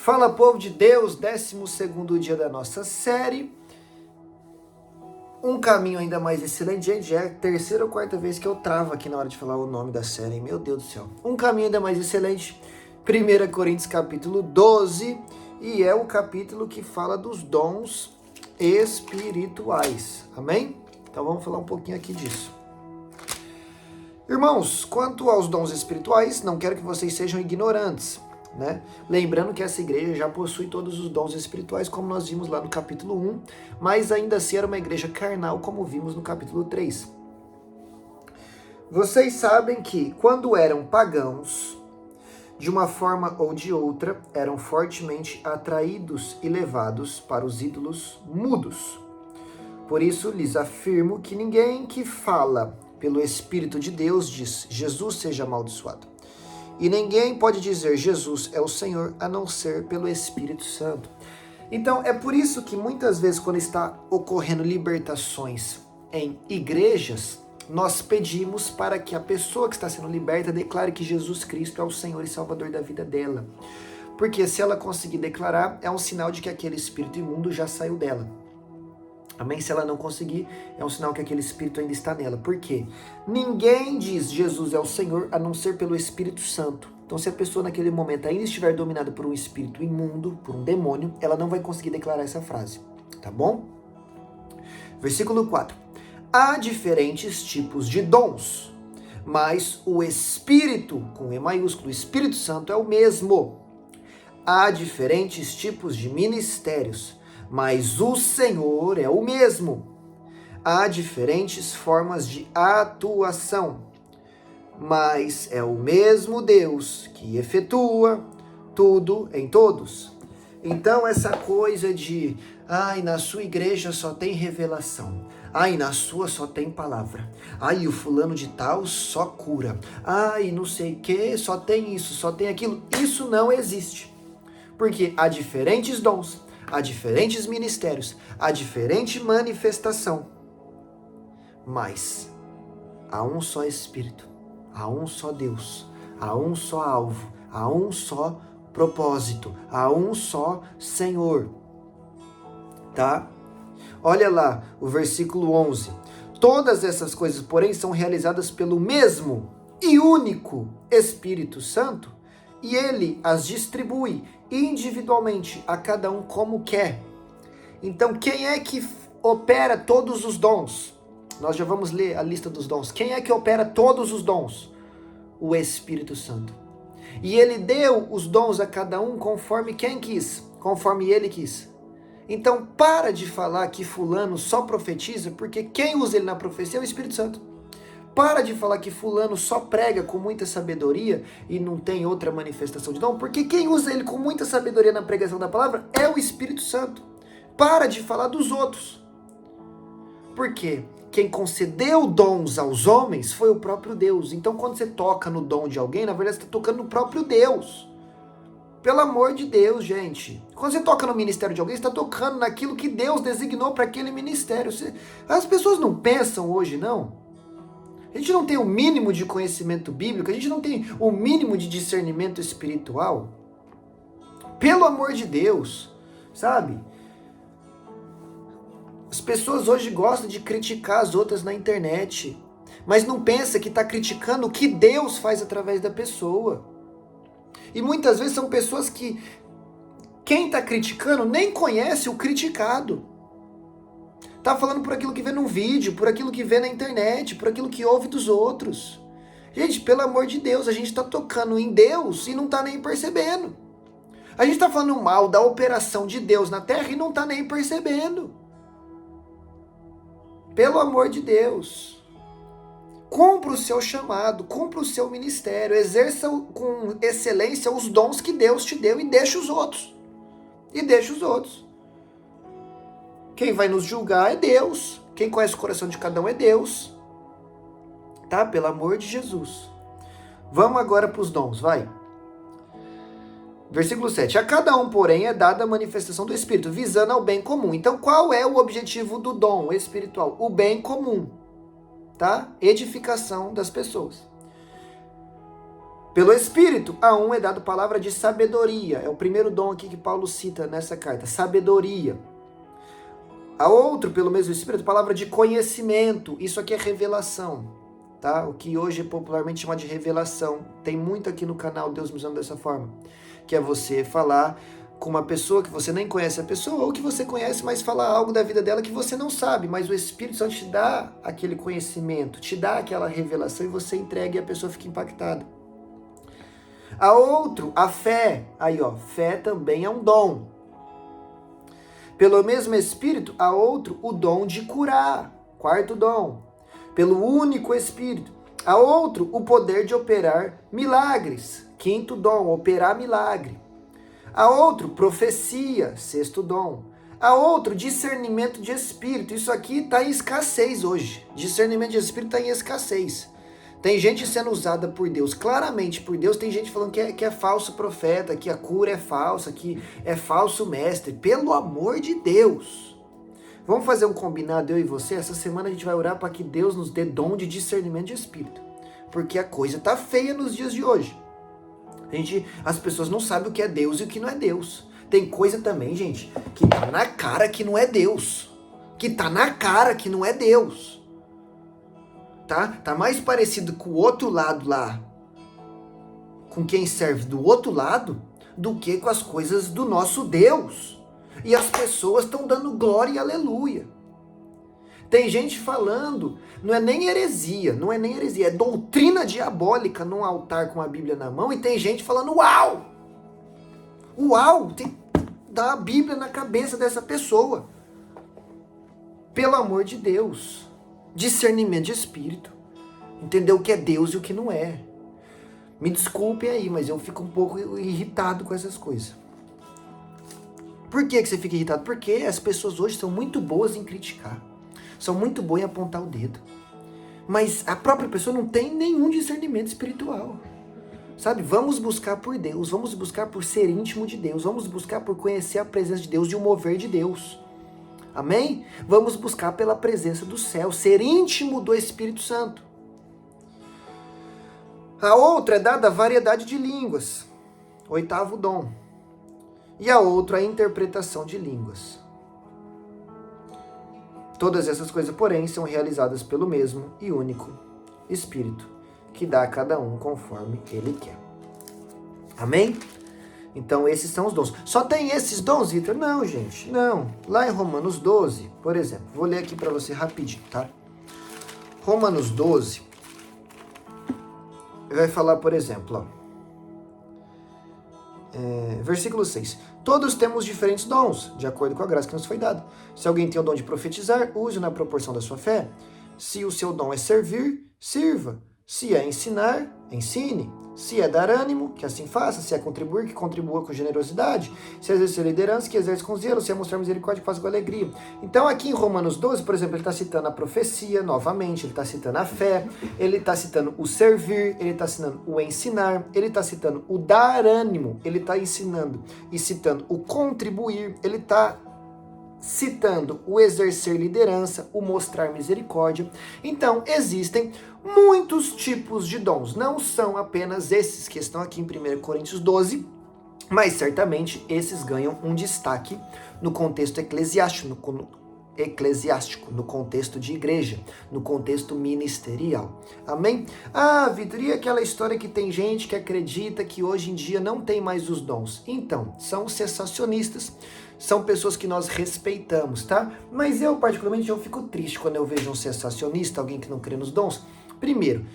Fala, povo de Deus, 12º dia da nossa série. Um caminho ainda mais excelente. Gente, é a terceira ou quarta vez que eu travo aqui na hora de falar o nome da série. Meu Deus do céu. Um caminho ainda mais excelente. 1 Coríntios capítulo 12. E é o capítulo que fala dos dons espirituais. Amém? Então vamos falar um pouquinho aqui disso. Irmãos, quanto aos dons espirituais, não quero que vocês sejam ignorantes, né? Lembrando que essa igreja já possui todos os dons espirituais, como nós vimos lá no capítulo 1, mas ainda assim era uma igreja carnal, como vimos no capítulo 3. Vocês sabem que, quando eram pagãos, de uma forma ou de outra, eram fortemente atraídos e levados para os ídolos mudos. Por isso, lhes afirmo que ninguém que fala pelo Espírito de Deus diz, Jesus seja amaldiçoado. E ninguém pode dizer, Jesus é o Senhor, a não ser pelo Espírito Santo. Então, é por isso que muitas vezes, quando está ocorrendo libertações em igrejas, nós pedimos para que a pessoa que está sendo liberta declare que Jesus Cristo é o Senhor e Salvador da vida dela. Porque se ela conseguir declarar, é um sinal de que aquele espírito imundo já saiu dela. Amém? Se ela não conseguir, é um sinal que aquele espírito ainda está nela. Por quê? Ninguém diz Jesus é o Senhor, a não ser pelo Espírito Santo. Então, se a pessoa naquele momento ainda estiver dominada por um espírito imundo, por um demônio, ela não vai conseguir declarar essa frase. Tá bom? Versículo 4. Há diferentes tipos de dons, mas o Espírito, com E maiúsculo, o Espírito Santo é o mesmo. Há diferentes tipos de ministérios, mas o Senhor é o mesmo. Há diferentes formas de atuação, mas é o mesmo Deus que efetua tudo em todos. Então essa coisa de, na sua igreja só tem revelação, na sua só tem palavra, o fulano de tal só cura, não sei o que, só tem isso, só tem aquilo, isso não existe. Porque há diferentes dons, há diferentes ministérios, há diferente manifestação, mas há um só Espírito, há um só Deus, há um só alvo, há um só propósito, há um só Senhor, tá? Olha lá o versículo 11. Todas essas coisas, porém, são realizadas pelo mesmo e único Espírito Santo, e ele as distribui individualmente a cada um como quer. Então, quem é que opera todos os dons? Nós já vamos ler a lista dos dons. Quem é que opera todos os dons? O Espírito Santo. E ele deu os dons a cada um conforme quem quis, conforme ele quis. Então, para de falar que fulano só profetiza, porque quem usa ele na profecia é o Espírito Santo. Para de falar que fulano só prega com muita sabedoria e não tem outra manifestação de dom, porque quem usa ele com muita sabedoria na pregação da palavra é o Espírito Santo. Para de falar dos outros. Porque quem concedeu dons aos homens foi o próprio Deus. Então, quando você toca no dom de alguém, na verdade você está tocando no próprio Deus. Pelo amor de Deus, gente. Quando você toca no ministério de alguém, você está tocando naquilo que Deus designou para aquele ministério. As pessoas não pensam hoje, não. A gente não tem o mínimo de conhecimento bíblico, a gente não tem o mínimo de discernimento espiritual. Pelo amor de Deus, sabe? As pessoas hoje gostam de criticar as outras na internet, mas não pensa que está criticando o que Deus faz através da pessoa. E muitas vezes são pessoas que quem está criticando nem conhece o criticado. Tá falando por aquilo que vê num vídeo, por aquilo que vê na internet, por aquilo que ouve dos outros. Gente, pelo amor de Deus, a gente tá tocando em Deus e não tá nem percebendo. A gente tá falando mal da operação de Deus na terra e não tá nem percebendo. Pelo amor de Deus. Cumpra o seu chamado, cumpra o seu ministério, exerça com excelência os dons que Deus te deu e deixa os outros. Quem vai nos julgar é Deus. Quem conhece o coração de cada um é Deus. Tá? Pelo amor de Jesus. Vamos agora para os dons, vai. Versículo 7. A cada um, porém, é dada a manifestação do Espírito, visando ao bem comum. Então, qual é o objetivo do dom espiritual? O bem comum. Tá? Edificação das pessoas. Pelo Espírito, a um é dado palavra de sabedoria. É o primeiro dom aqui que Paulo cita nessa carta, sabedoria. A outro, pelo mesmo Espírito, palavra de conhecimento. Isso aqui é revelação, tá? O que hoje é popularmente chamado de revelação. Tem muito aqui no canal Deus me usando dessa forma. Que é você falar com uma pessoa que você nem conhece a pessoa, ou que você conhece, mas falar algo da vida dela que você não sabe, mas o Espírito Santo te dá aquele conhecimento, te dá aquela revelação e você entrega e a pessoa fica impactada. A outro, a fé. Aí, ó, fé também é um dom. Pelo mesmo Espírito, a outro, o dom de curar. Quarto dom. Pelo único Espírito. A outro, o poder de operar milagres. Quinto dom, operar milagre. A outro, profecia. Sexto dom. A outro, discernimento de espírito. Isso aqui está em escassez hoje. Discernimento de espírito está em escassez. Tem gente sendo usada por Deus, claramente por Deus. Tem gente falando que é falso profeta, que a cura é falsa, que é falso mestre. Pelo amor de Deus. Vamos fazer um combinado, eu e você? Essa semana a gente vai orar para que Deus nos dê dom de discernimento de espírito. Porque a coisa tá feia nos dias de hoje. As pessoas não sabem o que é Deus e o que não é Deus. Tem coisa também, gente, que tá na cara que não é Deus. Que tá na cara que não é Deus. Tá mais parecido com o outro lado lá, com quem serve do outro lado, do que com as coisas do nosso Deus. E as pessoas estão dando glória e aleluia. Tem gente falando, não é nem heresia, é doutrina diabólica num altar com a Bíblia na mão, e tem gente falando uau! Uau! Dá a Bíblia na cabeça dessa pessoa. Pelo amor de Deus. Discernimento de espírito. Entender o que é Deus e o que não é. Me desculpem aí, mas eu fico um pouco irritado com essas coisas. Por que você fica irritado? Porque as pessoas hoje são muito boas em criticar. São muito boas em apontar o dedo. Mas a própria pessoa não tem nenhum discernimento espiritual. Sabe? Vamos buscar por Deus. Vamos buscar por ser íntimo de Deus. Vamos buscar por conhecer a presença de Deus e o mover de Deus. Amém? Vamos buscar pela presença do céu, ser íntimo do Espírito Santo. A outra é dada a variedade de línguas, oitavo dom. E a outra a interpretação de línguas. Todas essas coisas, porém, são realizadas pelo mesmo e único Espírito, que dá a cada um conforme ele quer. Amém? Então, esses são os dons. Só tem esses dons, Vitor? Não, gente, não. Lá em Romanos 12, por exemplo, vou ler aqui para você rapidinho, tá? Romanos 12, vai falar, por exemplo, versículo 6. Todos temos diferentes dons, de acordo com a graça que nos foi dada. Se alguém tem o dom de profetizar, use na proporção da sua fé. Se o seu dom é servir, sirva. Se é ensinar, ensine. Se é dar ânimo, que assim faça. Se é contribuir, que contribua com generosidade. Se é exercer liderança, que exerce com zelo. Se é mostrar misericórdia, que faça com alegria. Então aqui em Romanos 12, por exemplo, ele está citando a profecia novamente, ele está citando a fé, ele está citando o servir, ele está citando o ensinar, ele está citando o dar ânimo, ele está ensinando e citando o contribuir, ele está citando o exercer liderança, o mostrar misericórdia. Então, existem muitos tipos de dons. Não são apenas esses que estão aqui em 1 Coríntios 12, mas certamente esses ganham um destaque no contexto eclesiástico, no contexto de igreja, no contexto ministerial. Amém? Ah, Vitor, e aquela história que tem gente que acredita que hoje em dia não tem mais os dons? Então, são cessacionistas, são pessoas que nós respeitamos, tá? Mas eu, particularmente, eu fico triste quando eu vejo um cessacionista, alguém que não crê nos dons. Primeiro,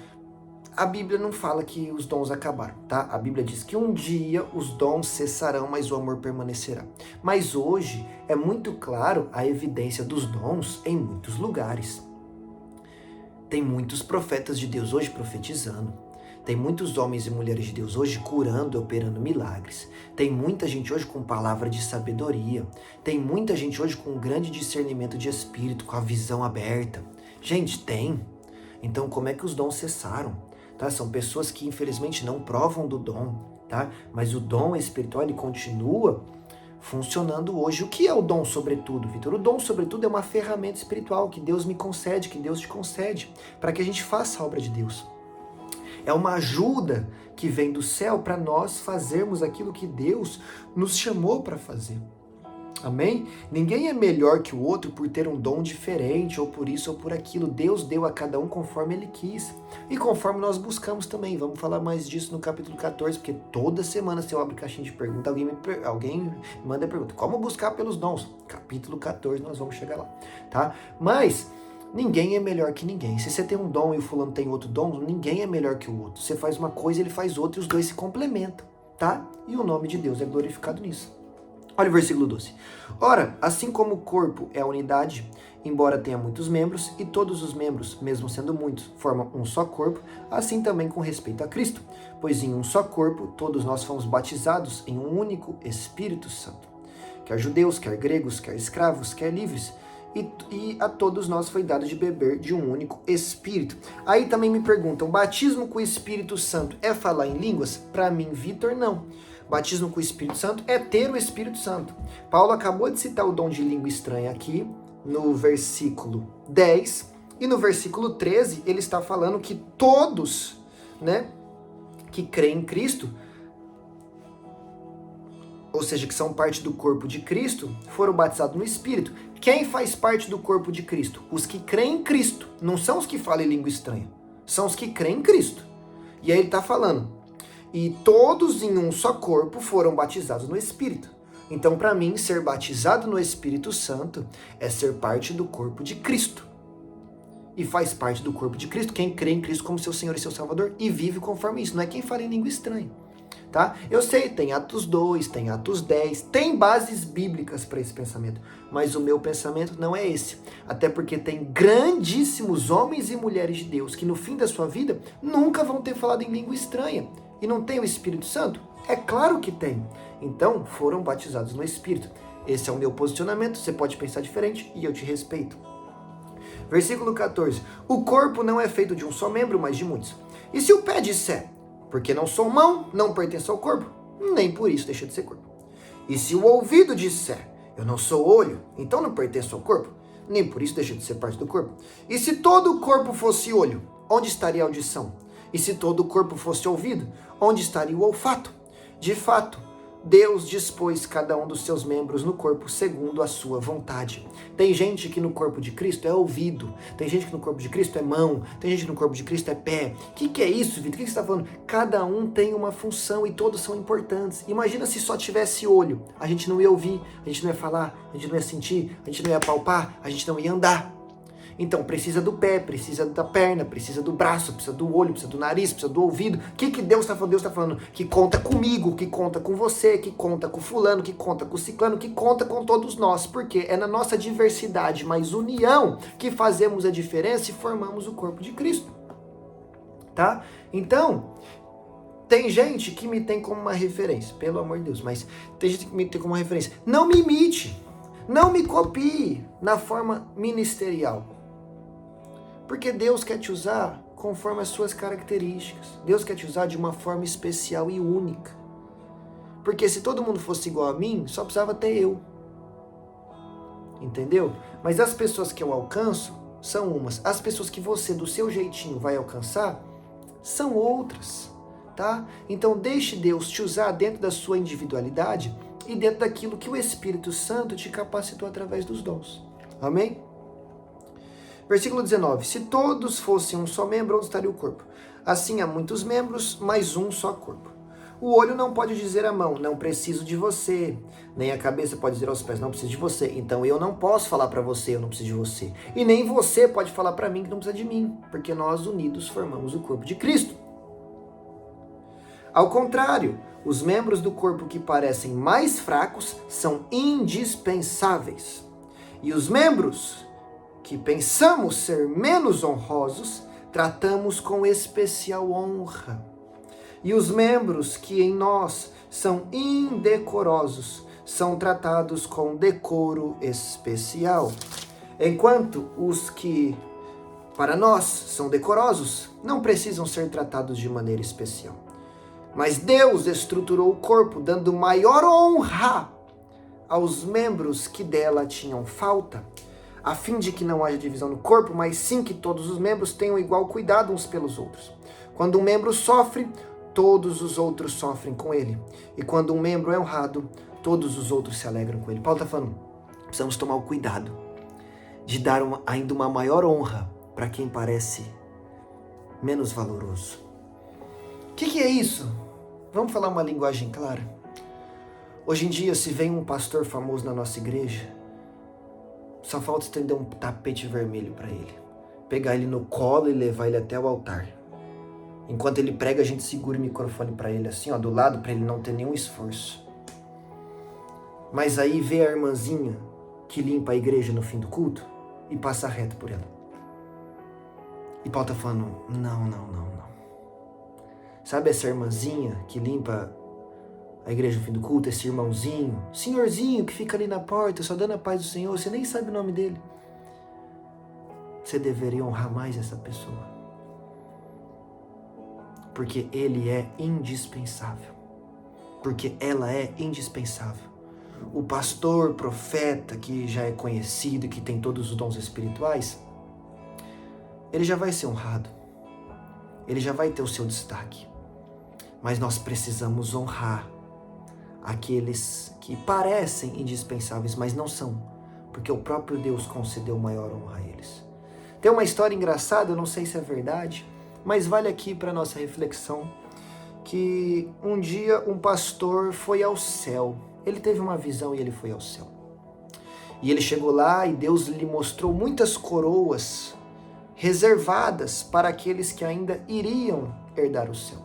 a Bíblia não fala que os dons acabaram, tá? A Bíblia diz que um dia os dons cessarão, mas o amor permanecerá. Mas hoje é muito claro a evidência dos dons em muitos lugares. Tem muitos profetas de Deus hoje profetizando. Tem muitos homens e mulheres de Deus hoje curando e operando milagres. Tem muita gente hoje com palavra de sabedoria. Tem muita gente hoje com um grande discernimento de espírito, com a visão aberta. Gente, tem. Então, como é que os dons cessaram? Tá? São pessoas que, infelizmente, não provam do dom, tá? Mas o dom espiritual, ele continua funcionando hoje. O que é o dom, sobretudo, Vitor? O dom, sobretudo, é uma ferramenta espiritual que Deus me concede, que Deus te concede, para que a gente faça a obra de Deus. É uma ajuda que vem do céu para nós fazermos aquilo que Deus nos chamou para fazer. Amém? Ninguém é melhor que o outro por ter um dom diferente, ou por isso ou por aquilo. Deus deu a cada um conforme Ele quis. E conforme nós buscamos também. Vamos falar mais disso no capítulo 14, porque toda semana, se eu abro caixinha de pergunta, alguém me manda a pergunta: como buscar pelos dons? Capítulo 14, nós vamos chegar lá, tá? Mas ninguém é melhor que ninguém. Se você tem um dom e o fulano tem outro dom, ninguém é melhor que o outro. Você faz uma coisa, ele faz outra, e os dois se complementam, tá? E o nome de Deus é glorificado nisso. Olha o versículo 12. Ora, assim como o corpo é a unidade, embora tenha muitos membros, e todos os membros, mesmo sendo muitos, formam um só corpo, assim também com respeito a Cristo. Pois em um só corpo, todos nós fomos batizados em um único Espírito Santo. Quer judeus, quer gregos, quer escravos, quer livres, e a todos nós foi dado de beber de um único Espírito. Aí também me perguntam, batismo com o Espírito Santo é falar em línguas? Para mim, Vitor, não. Batismo com o Espírito Santo é ter o Espírito Santo. Paulo acabou de citar o dom de língua estranha aqui, no versículo 10, e no versículo 13 ele está falando que todos, né, que creem em Cristo, ou seja, que são parte do corpo de Cristo, foram batizados no Espírito. Quem faz parte do corpo de Cristo? Os que creem em Cristo. Não são os que falam em língua estranha. São os que creem em Cristo. E aí ele está falando, e todos em um só corpo foram batizados no Espírito. Então, para mim, ser batizado no Espírito Santo é ser parte do corpo de Cristo. E faz parte do corpo de Cristo quem crê em Cristo como seu Senhor e seu Salvador e vive conforme isso. Não é quem fala em língua estranha. Tá? Eu sei, tem Atos 2, tem Atos 10, tem bases bíblicas para esse pensamento. Mas o meu pensamento não é esse. Até porque tem grandíssimos homens e mulheres de Deus que no fim da sua vida nunca vão ter falado em língua estranha. E não tem o Espírito Santo? É claro que tem. Então, foram batizados no Espírito. Esse é o meu posicionamento, você pode pensar diferente e eu te respeito. Versículo 14. O corpo não é feito de um só membro, mas de muitos. E se o pé disser, porque não sou mão, não pertenço ao corpo, nem por isso deixa de ser corpo. E se o ouvido disser, eu não sou olho, então não pertenço ao corpo, nem por isso deixa de ser parte do corpo. E se todo o corpo fosse olho, onde estaria a audição? E se todo o corpo fosse ouvido, onde estaria o olfato? De fato, Deus dispôs cada um dos seus membros no corpo segundo a sua vontade. Tem gente que no corpo de Cristo é ouvido, tem gente que no corpo de Cristo é mão, tem gente que no corpo de Cristo é pé. O que é isso, Vitor? O que você está falando? Cada um tem uma função e todos são importantes. Imagina se só tivesse olho, a gente não ia ouvir, a gente não ia falar, a gente não ia sentir, a gente não ia palpar, a gente não ia andar. Então, precisa do pé, precisa da perna, precisa do braço, precisa do olho, precisa do nariz, precisa do ouvido. O que Deus está falando? Deus está falando que conta comigo, que conta com você, que conta com fulano, que conta com ciclano, que conta com todos nós. Porque é na nossa diversidade, mas união, que fazemos a diferença e formamos o corpo de Cristo. Tá? Então, tem gente que me tem como uma referência, pelo amor de Deus, mas tem gente que me tem como uma referência. Não me imite, não me copie na forma ministerial. Porque Deus quer te usar conforme as suas características. Deus quer te usar de uma forma especial e única. Porque se todo mundo fosse igual a mim, só precisava ter eu. Entendeu? Mas as pessoas que eu alcanço são umas. As pessoas que você, do seu jeitinho, vai alcançar, são outras. Tá? Então deixe Deus te usar dentro da sua individualidade e dentro daquilo que o Espírito Santo te capacitou através dos dons. Amém? Versículo 19. Se todos fossem um só membro, onde estaria o corpo? Assim há muitos membros, mas um só corpo. O olho não pode dizer à mão, não preciso de você. Nem a cabeça pode dizer aos pés, não preciso de você. Então eu não posso falar para você, eu não preciso de você. E nem você pode falar para mim que não precisa de mim. Porque nós unidos formamos o corpo de Cristo. Ao contrário, os membros do corpo que parecem mais fracos são indispensáveis. E os membros que pensamos ser menos honrosos, tratamos com especial honra. E os membros que em nós são indecorosos, são tratados com decoro especial. Enquanto os que, para nós, são decorosos, não precisam ser tratados de maneira especial. Mas Deus estruturou o corpo, dando maior honra aos membros que dela tinham falta, a fim de que não haja divisão no corpo, mas sim que todos os membros tenham igual cuidado uns pelos outros. Quando um membro sofre, todos os outros sofrem com ele. E quando um membro é honrado, todos os outros se alegram com ele. Paulo está falando, precisamos tomar o cuidado de dar ainda uma maior honra para quem parece menos valoroso. O que é isso? Vamos falar uma linguagem clara? Hoje em dia, se vem um pastor famoso na nossa igreja, só falta estender um tapete vermelho para ele. Pegar ele no colo e levar ele até o altar. Enquanto ele prega, a gente segura o microfone para ele assim, ó, do lado, para ele não ter nenhum esforço. Mas aí vê a irmãzinha que limpa a igreja no fim do culto e passa reto por ela. E Paulo tá falando, não. Sabe essa irmãzinha que limpa a igreja no fim do culto, esse irmãozinho, senhorzinho que fica ali na porta, só dando a paz do Senhor, você nem sabe o nome dele. Você deveria honrar mais essa pessoa. Porque ele é indispensável. Porque ela é indispensável. O pastor, profeta, que já é conhecido, que tem todos os dons espirituais, ele já vai ser honrado. Ele já vai ter o seu destaque. Mas nós precisamos honrar aqueles que parecem indispensáveis, mas não são. Porque o próprio Deus concedeu maior honra a eles. Tem uma história engraçada, eu não sei se é verdade, mas vale aqui para nossa reflexão, que um dia um pastor foi ao céu. Ele teve uma visão e ele foi ao céu. E ele chegou lá e Deus lhe mostrou muitas coroas reservadas para aqueles que ainda iriam herdar o céu.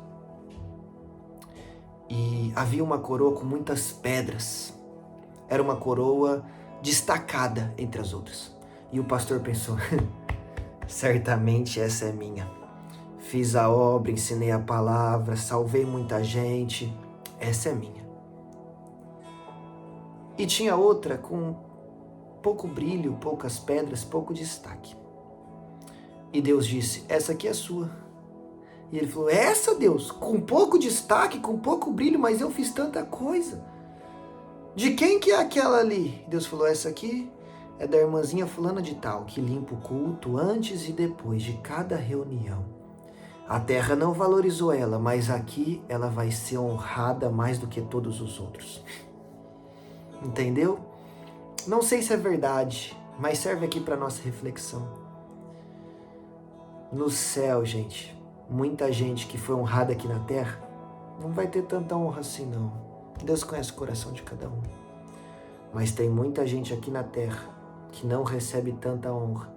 E havia uma coroa com muitas pedras. Era uma coroa destacada entre as outras. E o pastor pensou, certamente essa é minha. Fiz a obra, ensinei a palavra, salvei muita gente, essa é minha. E tinha outra com pouco brilho, poucas pedras, pouco destaque. E Deus disse, essa aqui é sua. E ele falou, essa, Deus, com pouco destaque, com pouco brilho, mas eu fiz tanta coisa. De quem que é aquela ali? Deus falou, essa aqui é da irmãzinha fulana de tal, que limpa o culto antes e depois de cada reunião. A terra não valorizou ela, mas aqui ela vai ser honrada mais do que todos os outros. Entendeu? Não sei se é verdade, mas serve aqui para nossa reflexão. No céu, gente, muita gente que foi honrada aqui na terra não vai ter tanta honra assim, não. Deus conhece o coração de cada um. Mas tem muita gente aqui na terra que não recebe tanta honra,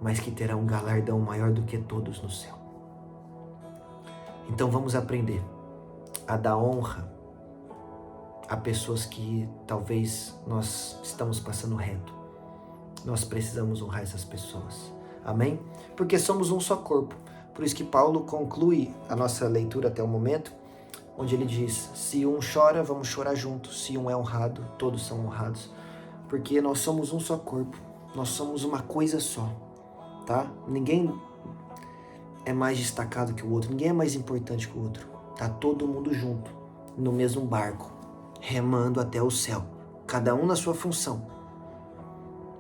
mas que terá um galardão maior do que todos no céu. Então vamos aprender a dar honra a pessoas que talvez nós estamos passando reto. Nós precisamos honrar essas pessoas. Amém? Porque somos um só corpo. Por isso que Paulo conclui a nossa leitura até o momento, onde ele diz, se um chora, vamos chorar juntos. Se um é honrado, todos são honrados. Porque nós somos um só corpo. Nós somos uma coisa só. Tá? Ninguém é mais destacado que o outro. Ninguém é mais importante que o outro. Tá todo mundo junto, no mesmo barco, remando até o céu. Cada um na sua função.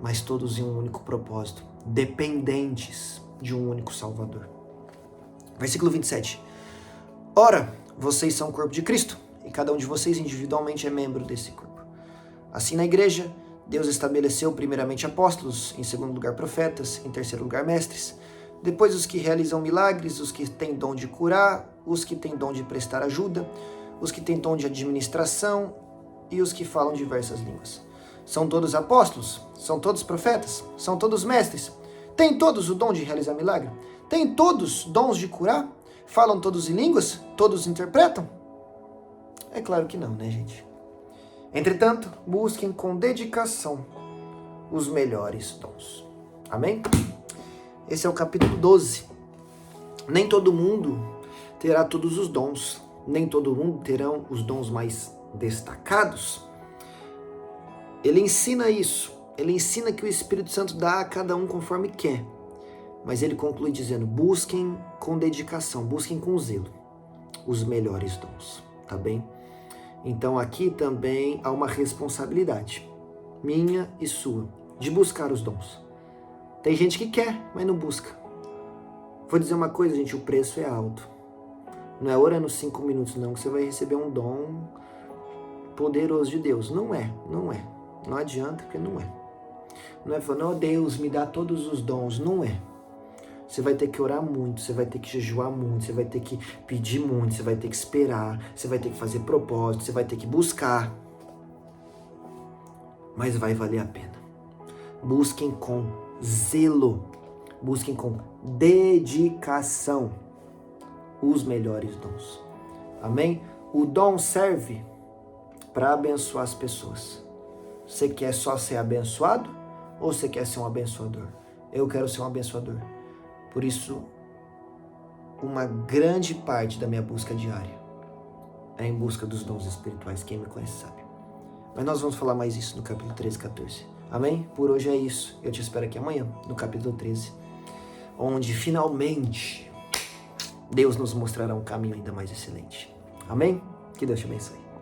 Mas todos em um único propósito. Dependentes de um único Salvador. Versículo 27. Ora, vocês são o corpo de Cristo, e cada um de vocês individualmente é membro desse corpo. Assim, na igreja, Deus estabeleceu primeiramente apóstolos, em segundo lugar profetas, em terceiro lugar mestres, depois os que realizam milagres, os que têm dom de curar, os que têm dom de prestar ajuda, os que têm dom de administração e os que falam diversas línguas. São todos apóstolos? São todos profetas? São todos mestres? Têm todos o dom de realizar milagre? Têm todos dons de curar? Falam todos em línguas? Todos interpretam? É claro que não, né, gente? Entretanto, busquem com dedicação os melhores dons. Amém? Esse é o capítulo 12. Nem todo mundo terá todos os dons. Nem todo mundo terão os dons mais destacados. Ele ensina isso. Ele ensina que o Espírito Santo dá a cada um conforme quer. Mas ele conclui dizendo, busquem com dedicação, busquem com zelo os melhores dons, tá bem? Então aqui também há uma responsabilidade, minha e sua, de buscar os dons. Tem gente que quer, mas não busca. Vou dizer uma coisa, gente, o preço é alto. Não é orando 5 minutos não que você vai receber um dom poderoso de Deus. Não é. Não adianta, porque não é. Não é falando, oh Deus, me dá todos os dons. Não é. Você vai ter que orar muito, você vai ter que jejuar muito, você vai ter que pedir muito, você vai ter que esperar, você vai ter que fazer propósito, você vai ter que buscar. Mas vai valer a pena. Busquem com zelo, busquem com dedicação os melhores dons. Amém? O dom serve para abençoar as pessoas. Você quer só ser abençoado ou você quer ser um abençoador? Eu quero ser um abençoador. Por isso, uma grande parte da minha busca diária é em busca dos dons espirituais. Quem me conhece sabe. Mas nós vamos falar mais isso no capítulo 13 e 14. Amém? Por hoje é isso. Eu te espero aqui amanhã, no capítulo 13, onde finalmente Deus nos mostrará um caminho ainda mais excelente. Amém? Que Deus te abençoe.